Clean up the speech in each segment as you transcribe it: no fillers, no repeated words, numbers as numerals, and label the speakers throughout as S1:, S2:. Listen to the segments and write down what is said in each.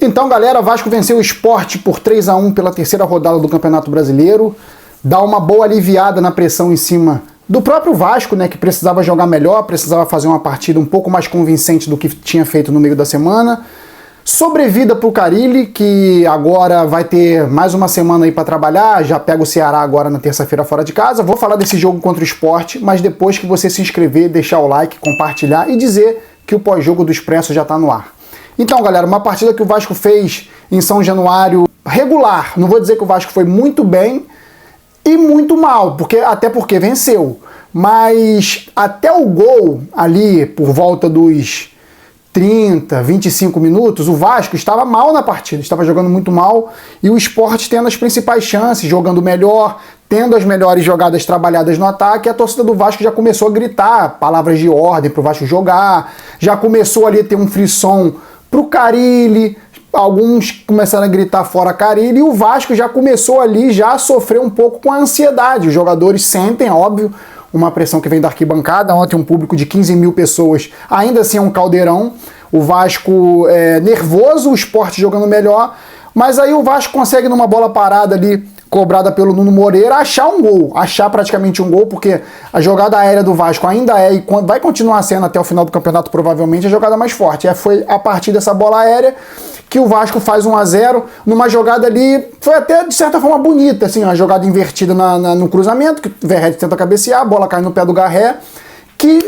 S1: Então, galera, Vasco venceu o Sport por 3-1 pela terceira rodada do Campeonato Brasileiro. Dá uma boa aliviada na pressão em cima do próprio Vasco, né, que precisava jogar melhor, precisava fazer uma partida um pouco mais convincente do que tinha feito no meio da semana. Sobrevida para o Carille, que agora vai ter mais uma semana aí para trabalhar, já pega o Ceará agora na terça-feira fora de casa. Vou falar desse jogo contra o Sport, mas depois que você se inscrever, deixar o like, compartilhar e dizer que o pós-jogo do Expresso já está no ar. Então, galera, uma partida que o Vasco fez em São Januário regular. Não vou dizer que o Vasco foi muito bem e muito mal, até porque venceu. Mas até o gol ali, por volta dos 30, 25 minutos, o Vasco estava mal na partida, estava jogando muito mal, e o Sport tendo as principais chances, jogando melhor, tendo as melhores jogadas trabalhadas no ataque. A torcida do Vasco já começou a gritar palavras de ordem para o Vasco jogar, já começou ali a ter um frisson pro Carille, alguns começaram a gritar fora Carille, e o Vasco já começou ali já a sofrer um pouco com a ansiedade. Os jogadores sentem, óbvio, uma pressão que vem da arquibancada. Ontem um público de 15 mil pessoas, ainda assim é um caldeirão. O Vasco nervoso, o Sport jogando melhor, mas aí o Vasco consegue numa bola parada ali, cobrada pelo Nuno Moreira, achar praticamente um gol, porque a jogada aérea do Vasco ainda é, e vai continuar sendo até o final do campeonato provavelmente, a jogada mais forte. Foi a partir dessa bola aérea que o Vasco faz 1-0, numa jogada ali, foi até de certa forma bonita, assim, uma jogada invertida no cruzamento, que o Verratti tenta cabecear, a bola cai no pé do Garré, que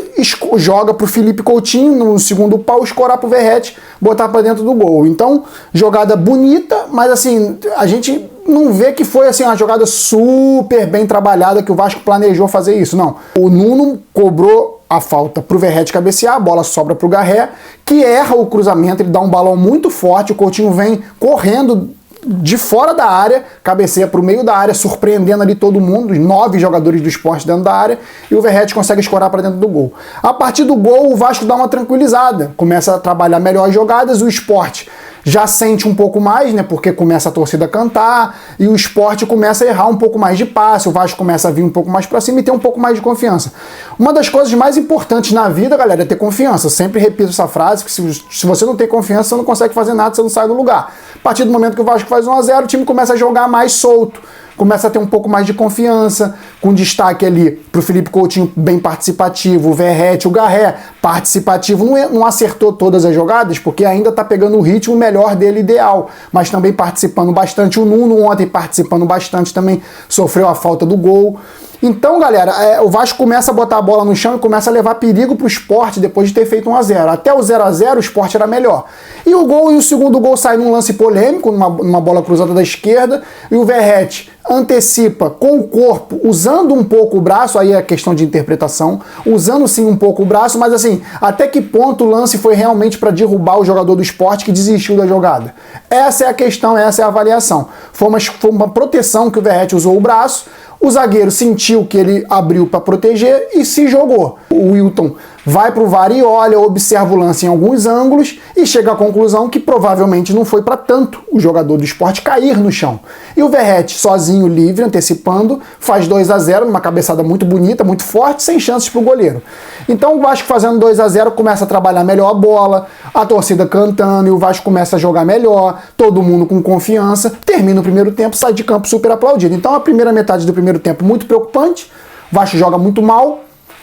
S1: joga pro Felipe Coutinho no segundo pau, escorar pro Verratti, botar para dentro do gol. Então, jogada bonita, mas assim, a gente não vê que foi assim uma jogada super bem trabalhada, que o Vasco planejou fazer isso, não. O Nuno cobrou a falta pro Verratti cabecear, a bola sobra pro Garré, que erra o cruzamento, ele dá um balão muito forte, o Coutinho vem correndo de fora da área, cabeceia para o meio da área, surpreendendo ali todo mundo, os 9 jogadores do Sport dentro da área, e o Verratti consegue escorar para dentro do gol. A partir do gol, o Vasco dá uma tranquilizada, começa a trabalhar melhor as jogadas, o Sport já sente um pouco mais, né, porque começa a torcida a cantar, e o Sport começa a errar um pouco mais de passe, o Vasco começa a vir um pouco mais para cima e ter um pouco mais de confiança. Uma das coisas mais importantes na vida, galera, é ter confiança. Eu sempre repito essa frase, que se você não tem confiança, você não consegue fazer nada, você não sai do lugar. A partir do momento que o Vasco faz 1-0, o time começa a jogar mais solto, começa a ter um pouco mais de confiança, com destaque ali pro Felipe Coutinho bem participativo, o Verratti, o Garré participativo, não acertou todas as jogadas, porque ainda tá pegando o ritmo melhor dele ideal, mas também participando bastante. O Nuno ontem participando bastante também, sofreu a falta do gol. Então, galera, o Vasco começa a botar a bola no chão e começa a levar perigo pro Sport depois de ter feito 1-0. Até o 0-0 o Sport era melhor. E o segundo gol sai num lance polêmico, numa bola cruzada da esquerda, e o Verratti antecipa com o corpo, usando um pouco o braço, aí é questão de interpretação, usando sim um pouco o braço, mas assim, até que ponto o lance foi realmente para derrubar o jogador do Sport que desistiu da jogada? Essa é a questão, essa é a avaliação. Foi uma proteção que o Verratti usou o braço, o zagueiro sentiu que ele abriu para proteger e se jogou. O Wilton vai para o VAR e olha, observa o lance em alguns ângulos e chega à conclusão que provavelmente não foi para tanto o jogador do Sport cair no chão. E o Verratti, sozinho, livre, antecipando, faz 2-0 numa cabeçada muito bonita, muito forte, sem chances para o goleiro. Então o Vasco fazendo 2-0 começa a trabalhar melhor a bola, a torcida cantando, e o Vasco começa a jogar melhor, todo mundo com confiança, termina o primeiro tempo, sai de campo super aplaudido. Então a primeira metade do primeiro tempo muito preocupante, o Vasco joga muito mal,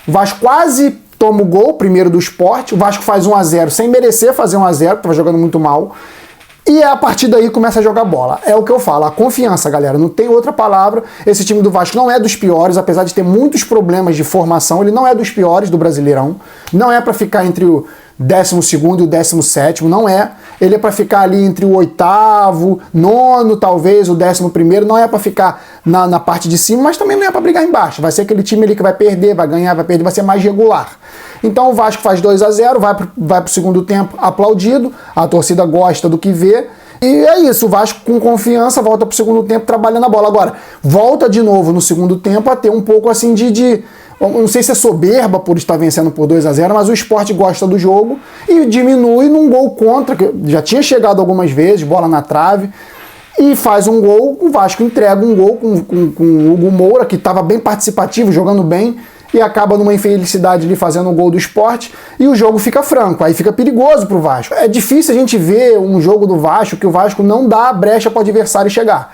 S1: o Vasco quase toma o gol, primeiro do Sport, o Vasco faz 1-0 sem merecer fazer 1-0, estava jogando muito mal, e a partir daí começa a jogar bola. É o que eu falo, a confiança, galera, não tem outra palavra. Esse time do Vasco não é dos piores, apesar de ter muitos problemas de formação, ele não é dos piores do Brasileirão, não é para ficar entre o 12º e o 17º, não é. Ele é para ficar ali entre o 8º, 9º, talvez, o 11º, não é para ficar na parte de cima, mas também não é para brigar embaixo. Vai ser aquele time ali que vai perder, vai ganhar, vai perder, vai ser mais regular. Então o Vasco faz 2-0, vai pro segundo tempo aplaudido, a torcida gosta do que vê, e é isso, o Vasco com confiança volta pro segundo tempo trabalhando a bola. Agora, volta de novo no segundo tempo a ter um pouco assim não sei se é soberba por estar vencendo por 2-0, mas o Sport gosta do jogo e diminui num gol contra, que já tinha chegado algumas vezes, bola na trave, e faz um gol. O Vasco entrega um gol com o Hugo Moura, que estava bem participativo, jogando bem, e acaba numa infelicidade ali fazendo um gol do Sport e o jogo fica franco, aí fica perigoso pro Vasco. É difícil a gente ver um jogo do Vasco que o Vasco não dá a brecha pro adversário chegar.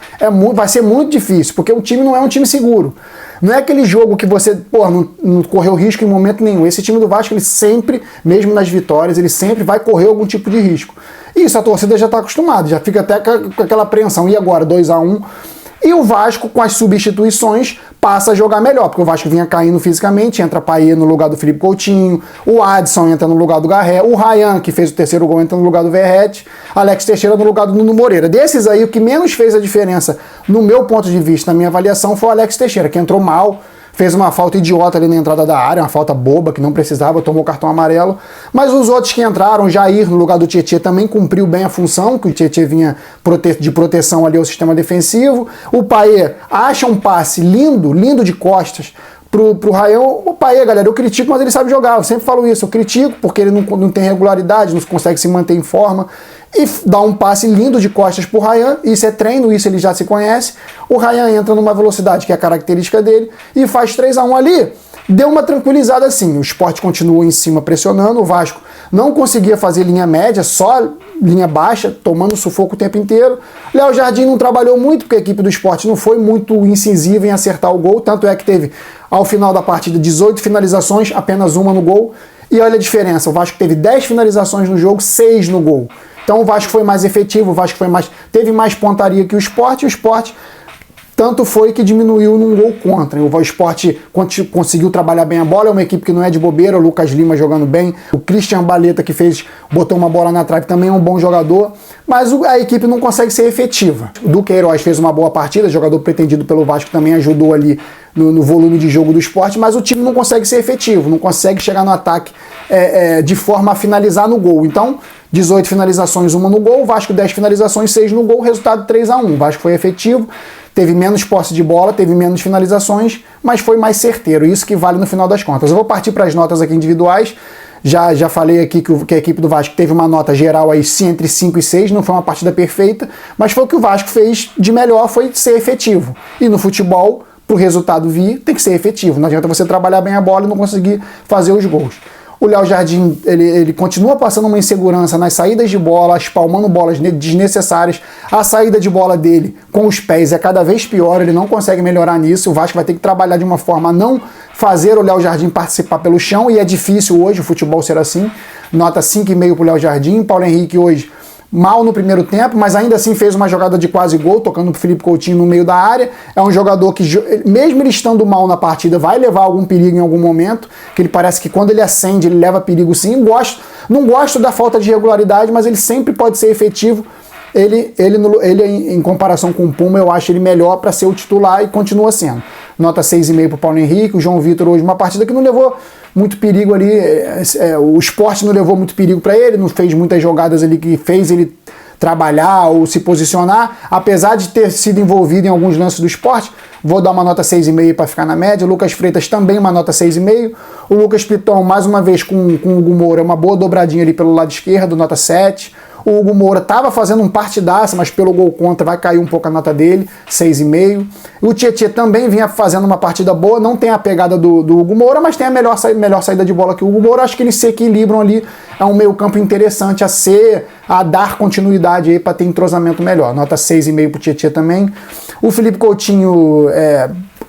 S1: Vai ser muito difícil, porque o time não é um time seguro. Não é aquele jogo que você, não correu risco em momento nenhum. Esse time do Vasco, ele sempre, mesmo nas vitórias, ele sempre vai correr algum tipo de risco. E isso a torcida já está acostumada, já fica até com aquela apreensão. E agora, 2-1. E o Vasco, com as substituições, passa a jogar melhor, porque o Vasco vinha caindo fisicamente, entra Payet no lugar do Felipe Coutinho, o Adson entra no lugar do Garré, o Ryan, que fez o terceiro gol, entra no lugar do Verratti, Alex Teixeira no lugar do Nuno Moreira. Desses aí, o que menos fez a diferença, no meu ponto de vista, na minha avaliação, foi o Alex Teixeira, que entrou mal, fez uma falta idiota ali na entrada da área, uma falta boba, que não precisava, tomou cartão amarelo. Mas os outros que entraram, Jair no lugar do Tietê, também cumpriu bem a função, que o Tietê vinha de proteção ali ao sistema defensivo. O Payet acha um passe lindo de costas pro Ryan. O Payet, galera, eu critico, mas ele sabe jogar. Eu sempre falo isso, eu critico porque ele não tem regularidade, não consegue se manter em forma. E dá um passe lindo de costas pro Ryan, isso é treino, isso ele já se conhece. O Ryan entra numa velocidade que é a característica dele e faz 3-1 ali. Deu uma tranquilizada assim, o Sport continuou em cima pressionando, o Vasco não conseguia fazer linha média, só linha baixa, tomando sufoco o tempo inteiro. Léo Jardim não trabalhou muito, porque a equipe do Sport não foi muito incisiva em acertar o gol, tanto é que teve, ao final da partida, 18 finalizações, apenas uma no gol. E olha a diferença, o Vasco teve 10 finalizações no jogo, 6 no gol. Então o Vasco foi mais efetivo, o Vasco teve mais pontaria que o Sport, e o Sport tanto foi que diminuiu num gol contra. O Sport conseguiu trabalhar bem a bola, é uma equipe que não é de bobeira, o Lucas Lima jogando bem, o Christian Baleta que botou uma bola na trave também é um bom jogador, mas a equipe não consegue ser efetiva. O Duqueiroz fez uma boa partida, jogador pretendido pelo Vasco também ajudou ali no volume de jogo do Sport, mas o time não consegue ser efetivo, não consegue chegar no ataque de forma a finalizar no gol. Então, 18 finalizações, uma no gol, o Vasco 10 finalizações, 6 no gol, resultado 3-1. O Vasco foi efetivo, teve menos posse de bola, teve menos finalizações, mas foi mais certeiro, isso que vale no final das contas. Eu vou partir para as notas aqui individuais. Já falei aqui que a equipe do Vasco teve uma nota geral aí entre 5 e 6, não foi uma partida perfeita, mas foi o que o Vasco fez de melhor, foi ser efetivo. E no futebol, para o resultado vir, tem que ser efetivo. Não adianta você trabalhar bem a bola e não conseguir fazer os gols. O Léo Jardim, ele continua passando uma insegurança nas saídas de bola, espalmando bolas desnecessárias. A saída de bola dele com os pés é cada vez pior, ele não consegue melhorar nisso. O Vasco vai ter que trabalhar de uma forma a não fazer o Léo Jardim participar pelo chão, e é difícil hoje o futebol ser assim. Nota 5,5 para o Léo Jardim. Paulo Henrique hoje mal no primeiro tempo, mas ainda assim fez uma jogada de quase gol, tocando pro Felipe Coutinho no meio da área. É um jogador que, mesmo ele estando mal na partida, vai levar algum perigo em algum momento, que ele parece que quando ele acende, ele leva perigo sim. Não gosto da falta de regularidade, mas ele sempre pode ser efetivo. Ele em comparação com o Puma, eu acho ele melhor para ser o titular e continua sendo. Nota 6,5 para o Paulo Henrique. O João Vitor hoje, uma partida que não levou muito perigo ali, o Sport não levou muito perigo para ele, não fez muitas jogadas ali que fez ele trabalhar ou se posicionar, apesar de ter sido envolvido em alguns lances do Sport. Vou dar uma nota 6,5 para ficar na média. O Lucas Freitas também uma nota 6,5. O Lucas Piton, mais uma vez com o Hugo Moura, uma boa dobradinha ali pelo lado esquerdo, nota 7. O Hugo Moura estava fazendo um partidaço, mas pelo gol contra vai cair um pouco a nota dele, 6,5. O Tietê também vinha fazendo uma partida boa, não tem a pegada do Hugo Moura, mas tem a melhor saída de bola que o Hugo Moura. Acho que eles se equilibram ali, é um meio campo interessante a dar continuidade aí para ter entrosamento melhor. Nota 6,5 para o Tietê também. O Felipe Coutinho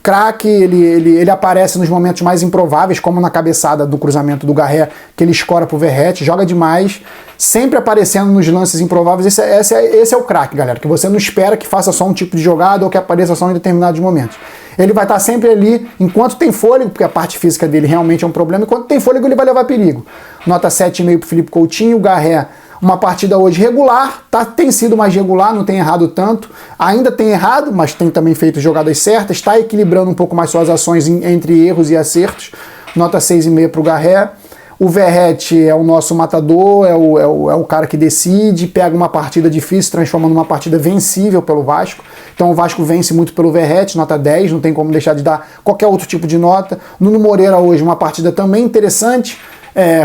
S1: craque, ele aparece nos momentos mais improváveis, como na cabeçada do cruzamento do Garré, que ele escora pro Verratti, joga demais, sempre aparecendo nos lances improváveis. Esse é o craque, galera, que você não espera que faça só um tipo de jogada ou que apareça só em determinados momentos. Ele vai estar sempre ali, enquanto tem fôlego, porque a parte física dele realmente é um problema, enquanto tem fôlego ele vai levar perigo. Nota 7,5 pro Felipe Coutinho. O Garré, uma partida hoje regular, tem sido mais regular, não tem errado tanto. Ainda tem errado, mas tem também feito jogadas certas, está equilibrando um pouco mais suas ações entre erros e acertos. Nota 6,5 para o Garré. O Verratti é o nosso matador, é o cara que decide, pega uma partida difícil, transforma numa partida vencível pelo Vasco. Então o Vasco vence muito pelo Verratti, nota 10, não tem como deixar de dar qualquer outro tipo de nota. Nuno Moreira hoje, uma partida também interessante.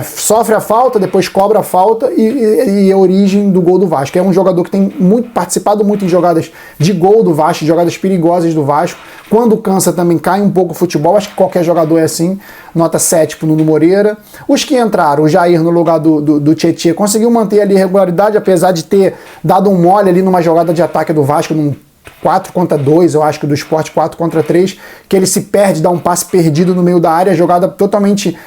S1: sofre a falta, depois cobra a falta e a origem do gol do Vasco. É um jogador que tem participado muito em jogadas de gol do Vasco, jogadas perigosas do Vasco. Quando cansa também cai um pouco o futebol, acho que qualquer jogador é assim. Nota 7 pro Nuno Moreira. Os que entraram, o Jair no lugar do Tietê, conseguiu manter ali a regularidade, apesar de ter dado um mole ali numa jogada de ataque do Vasco, num 4 contra 2, eu acho que do Sport 4 contra 3, que ele se perde, dá um passe perdido no meio da área, jogada totalmente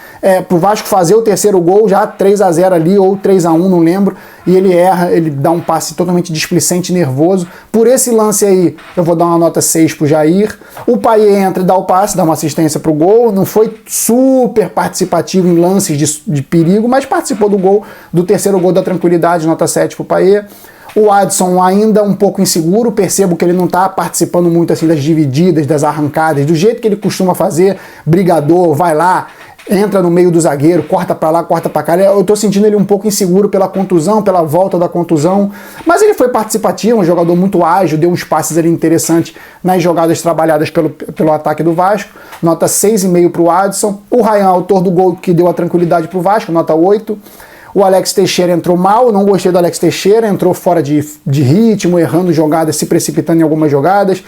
S1: pro Vasco fazer o terceiro gol, já 3-0 ali, ou 3-1, não lembro, e ele erra, ele dá um passe totalmente displicente, nervoso. Por esse lance aí, eu vou dar uma nota 6 pro Jair. O Payet entra e dá o passe, dá uma assistência pro gol, não foi super participativo em lances de perigo, mas participou do gol, do terceiro gol da tranquilidade, nota 7 pro Payet. O Adson ainda um pouco inseguro, percebo que ele não está participando muito assim das divididas, das arrancadas, do jeito que ele costuma fazer, brigador, vai lá, entra no meio do zagueiro, corta para lá, corta para cá. Eu estou sentindo ele um pouco inseguro pela contusão, pela volta da contusão, mas ele foi participativo, um jogador muito ágil, deu uns passes ali interessantes nas jogadas trabalhadas pelo ataque do Vasco, nota 6,5 para o Adson. O Ryan, autor do gol que deu a tranquilidade para o Vasco, nota 8. O Alex Teixeira entrou mal, não gostei do Alex Teixeira, entrou fora de ritmo, errando jogadas, se precipitando em algumas jogadas.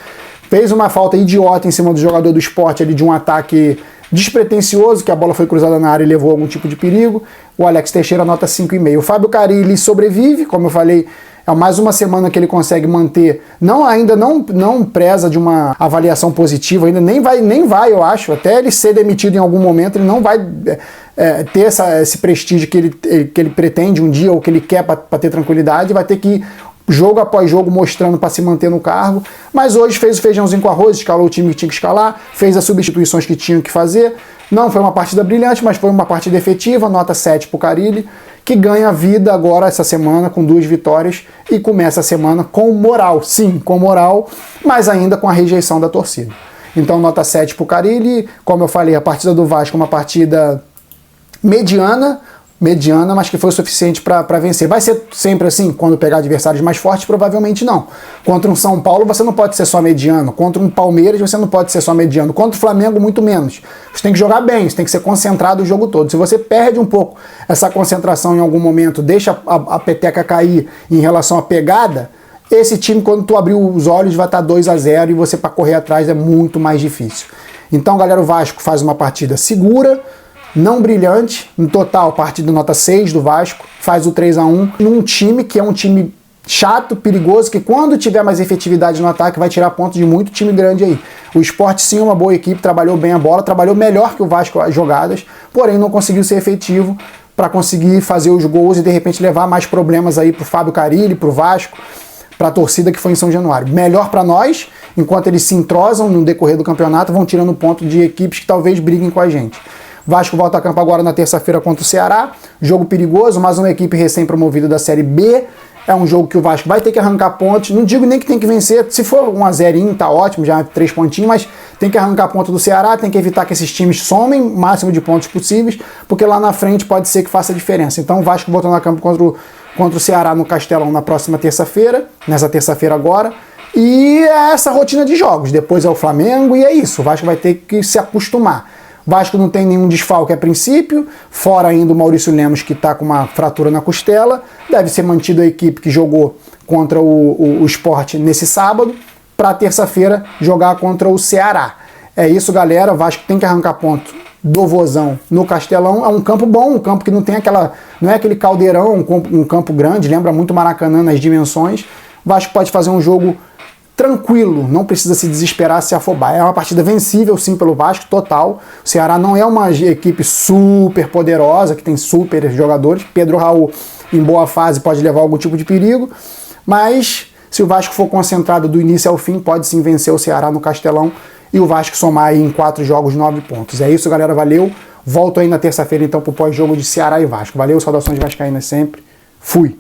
S1: Fez uma falta idiota em cima do jogador do Sport ali, de um ataque despretensioso, que a bola foi cruzada na área e levou algum tipo de perigo. O Alex Teixeira nota 5,5. O Fábio Carille sobrevive, como eu falei, é mais uma semana que ele consegue manter, ainda não preza de uma avaliação positiva, ainda nem vai, eu acho, até ele ser demitido em algum momento, ele não vai ter esse prestígio que ele pretende um dia, ou que ele quer para ter tranquilidade, vai ter que ir jogo após jogo mostrando para se manter no cargo, mas hoje fez o feijãozinho com arroz, escalou o time que tinha que escalar, fez as substituições que tinham que fazer. Não foi uma partida brilhante, mas foi uma partida efetiva, nota 7 pro Carille, que ganha vida agora essa semana com 2 vitórias e começa a semana com moral, sim, com moral, mas ainda com a rejeição da torcida. Então nota 7 pro Carille, como eu falei, a partida do Vasco é uma partida mediana, mas que foi o suficiente para vencer. Vai ser sempre assim, quando pegar adversários mais fortes? Provavelmente não. Contra um São Paulo você não pode ser só mediano, contra um Palmeiras você não pode ser só mediano, contra o Flamengo muito menos. Você tem que jogar bem, você tem que ser concentrado o jogo todo. Se você perde um pouco essa concentração em algum momento, deixa a peteca cair em relação à pegada, esse time, quando tu abrir os olhos, vai estar 2-0 e você, para correr atrás, é muito mais difícil. Então, galera, o Vasco faz uma partida segura, não brilhante, no total, partida nota 6 do Vasco, faz o 3-1, num time que é um time chato, perigoso, que quando tiver mais efetividade no ataque vai tirar pontos de muito time grande aí. O Sport sim é uma boa equipe, trabalhou bem a bola, trabalhou melhor que o Vasco as jogadas, porém não conseguiu ser efetivo para conseguir fazer os gols e de repente levar mais problemas aí pro Fábio Carille, pro Vasco, para a torcida que foi em São Januário. Melhor para nós, enquanto eles se entrosam no decorrer do campeonato, vão tirando ponto de equipes que talvez briguem com a gente. Vasco volta a campo agora na terça-feira contra o Ceará, jogo perigoso, mais uma equipe recém-promovida da Série B, é um jogo que o Vasco vai ter que arrancar pontos, não digo nem que tem que vencer, se for 1-0 tá ótimo, já 3 pontinhos, mas tem que arrancar ponto do Ceará, tem que evitar que esses times somem o máximo de pontos possíveis, porque lá na frente pode ser que faça diferença. Então o Vasco voltando a campo contra o Ceará no Castelão na próxima terça-feira, nessa terça-feira agora, e é essa rotina de jogos, depois é o Flamengo e é isso, o Vasco vai ter que se acostumar. Vasco não tem nenhum desfalque a princípio, fora ainda o Maurício Lemos, que está com uma fratura na costela. Deve ser mantido a equipe que jogou contra o Sport nesse sábado, para terça-feira jogar contra o Ceará. É isso, galera. O Vasco tem que arrancar ponto do Vozão no Castelão. É um campo bom, um campo que não tem não é aquele caldeirão, um campo grande, lembra muito Maracanã nas dimensões. O Vasco pode fazer um jogo tranquilo, não precisa se desesperar, se afobar. É uma partida vencível sim pelo Vasco, total. O Ceará não é uma equipe super poderosa, que tem super jogadores. Pedro Raul, em boa fase, pode levar algum tipo de perigo, mas se o Vasco for concentrado do início ao fim, pode sim vencer o Ceará no Castelão e o Vasco somar aí em 4 jogos 9 pontos. É isso, galera, valeu. Volto aí na terça-feira então pro pós-jogo de Ceará e Vasco. Valeu, saudações vascaínas sempre. Fui!